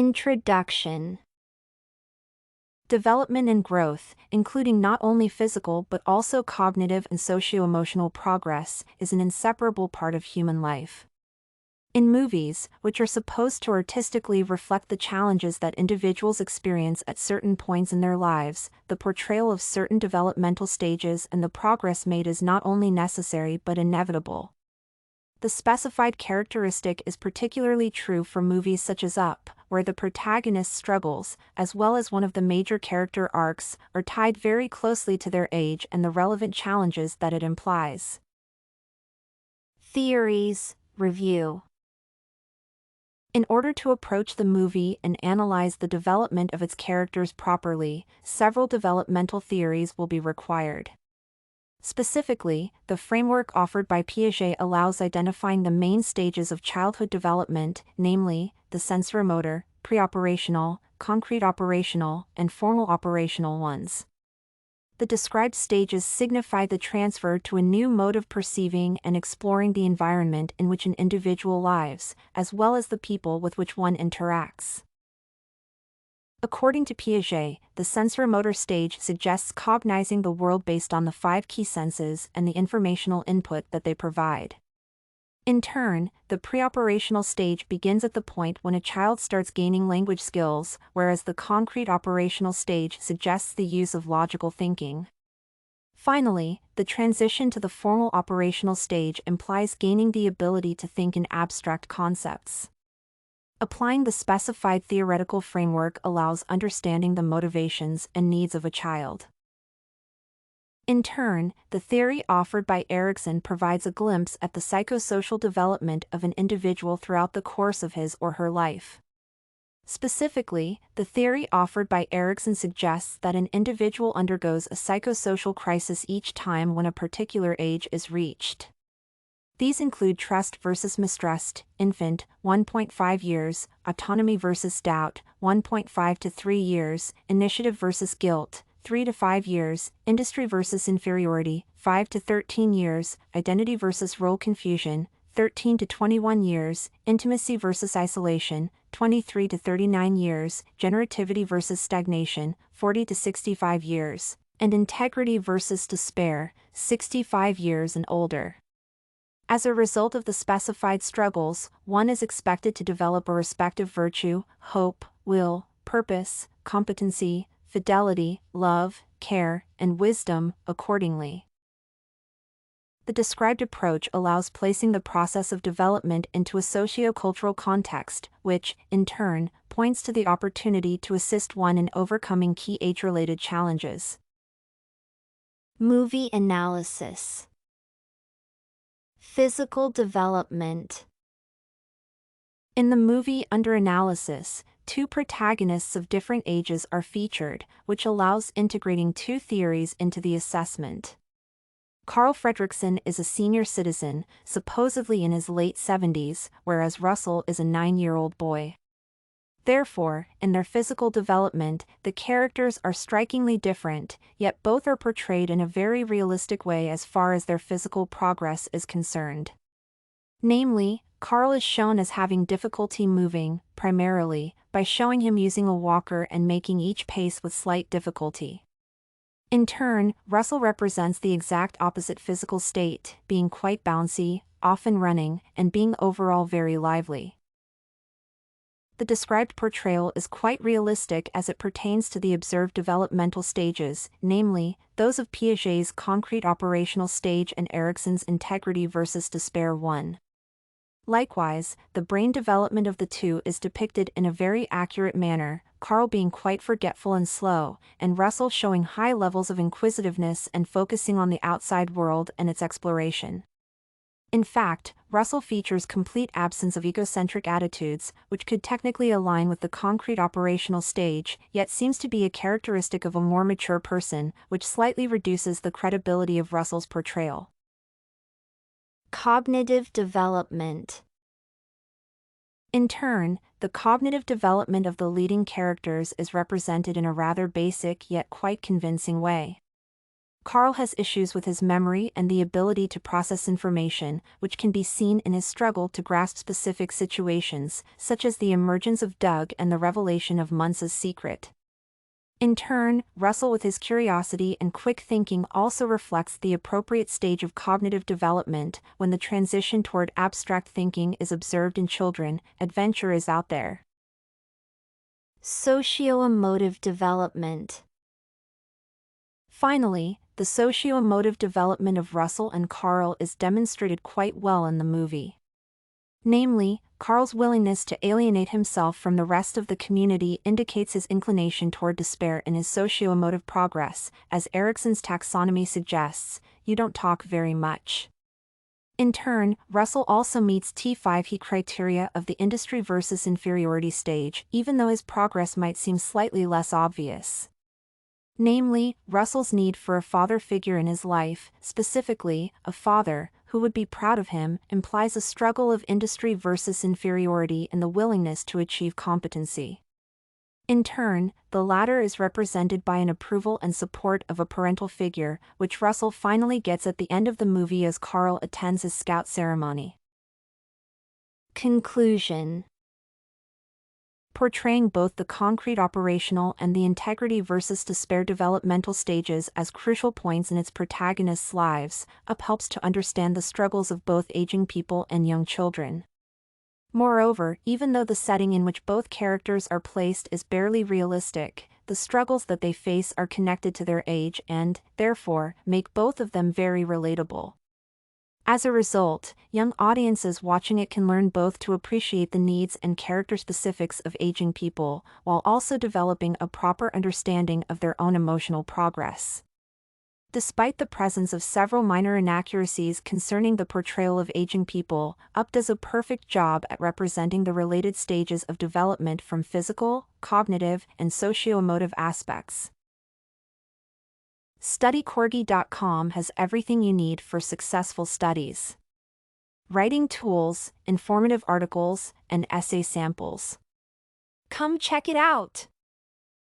Introduction. Development and growth, including not only physical but also cognitive and socio-emotional progress, is an inseparable part of human life. In movies, which are supposed to artistically reflect the challenges that individuals experience at certain points in their lives, the portrayal of certain developmental stages and the progress made is not only necessary but inevitable. The specified characteristic is particularly true for movies such as Up, where the protagonist's struggles, as well as one of the major character arcs, are tied very closely to their age and the relevant challenges that it implies. Theories. Review. In order to approach the movie and analyze the development of its characters properly, several developmental theories will be required. Specifically, the framework offered by Piaget allows identifying the main stages of childhood development, namely, the sensoromotor, pre-operational, concrete operational, and formal operational ones. The described stages signify the transfer to a new mode of perceiving and exploring the environment in which an individual lives, as well as the people with which one interacts. According to Piaget, the sensoromotor stage suggests cognizing the world based on the 5 key senses and the informational input that they provide. In turn, the pre-operational stage begins at the point when a child starts gaining language skills, whereas the concrete operational stage suggests the use of logical thinking. Finally, the transition to the formal operational stage implies gaining the ability to think in abstract concepts. Applying the specified theoretical framework allows understanding the motivations and needs of a child. In turn, the theory offered by Erikson provides a glimpse at the psychosocial development of an individual throughout the course of his or her life. Specifically, the theory offered by Erikson suggests that an individual undergoes a psychosocial crisis each time when a particular age is reached. These include trust versus mistrust, infant, 1.5 years, autonomy versus doubt, 1.5 to 3 years, initiative versus guilt, 3 to 5 years, industry versus inferiority, 5 to 13 years, identity versus role confusion, 13 to 21 years, intimacy versus isolation, 23 to 39 years, generativity versus stagnation, 40 to 65 years, and integrity versus despair, 65 years and older. As a result of the specified struggles, one is expected to develop a respective virtue, hope, will, purpose, competency, fidelity, love, care, and wisdom, accordingly. The described approach allows placing the process of development into a socio-cultural context, which, in turn, points to the opportunity to assist one in overcoming key age-related challenges. Movie analysis. Physical development. In the movie under analysis, 2 protagonists of different ages are featured, which allows integrating 2 theories into the assessment. Carl Fredrickson is a senior citizen, supposedly in his late 70s, whereas Russell is a 9-year-old boy. Therefore, in their physical development, the characters are strikingly different, yet both are portrayed in a very realistic way as far as their physical progress is concerned. Namely, Carl is shown as having difficulty moving, primarily, by showing him using a walker and making each pace with slight difficulty. In turn, Russell represents the exact opposite physical state, being quite bouncy, often running, and being overall very lively. The described portrayal is quite realistic as it pertains to the observed developmental stages, namely, those of Piaget's concrete operational stage and Erikson's integrity versus despair one. Likewise, the brain development of the two is depicted in a very accurate manner, Carl being quite forgetful and slow, and Russell showing high levels of inquisitiveness and focusing on the outside world and its exploration. In fact, Russell features complete absence of egocentric attitudes, which could technically align with the concrete operational stage, yet seems to be a characteristic of a more mature person, which slightly reduces the credibility of Russell's portrayal. Cognitive development. In turn, the cognitive development of the leading characters is represented in a rather basic yet quite convincing way. Carl has issues with his memory and the ability to process information, which can be seen in his struggle to grasp specific situations, such as the emergence of Doug and the revelation of Munz's secret. In turn, Russell with his curiosity and quick thinking also reflects the appropriate stage of cognitive development. When the transition toward abstract thinking is observed in children, adventure is out there. Socio-emotive development. Finally, the socio-emotive development of Russell and Carl is demonstrated quite well in the movie. Namely, Carl's willingness to alienate himself from the rest of the community indicates his inclination toward despair in his socio-emotive progress. As Erikson's taxonomy suggests, you don't talk very much. In turn, Russell also meets T5 criteria of the industry versus inferiority stage, even though his progress might seem slightly less obvious. Namely, Russell's need for a father figure in his life, specifically, a father who would be proud of him, implies a struggle of industry versus inferiority and the willingness to achieve competency. In turn, the latter is represented by an approval and support of a parental figure, which Russell finally gets at the end of the movie as Carl attends his scout ceremony. Conclusion. Portraying both the concrete operational and the integrity versus despair developmental stages as crucial points in its protagonists' lives, helps to understand the struggles of both aging people and young children. Moreover, even though the setting in which both characters are placed is barely realistic, the struggles that they face are connected to their age and, therefore, make both of them very relatable. As a result, young audiences watching it can learn both to appreciate the needs and character specifics of aging people, while also developing a proper understanding of their own emotional progress. Despite the presence of several minor inaccuracies concerning the portrayal of aging people, Up does a perfect job at representing the related stages of development from physical, cognitive, and socio-emotive aspects. StudyCorgi.com has everything you need for successful studies. Writing tools, informative articles, and essay samples. Come check it out!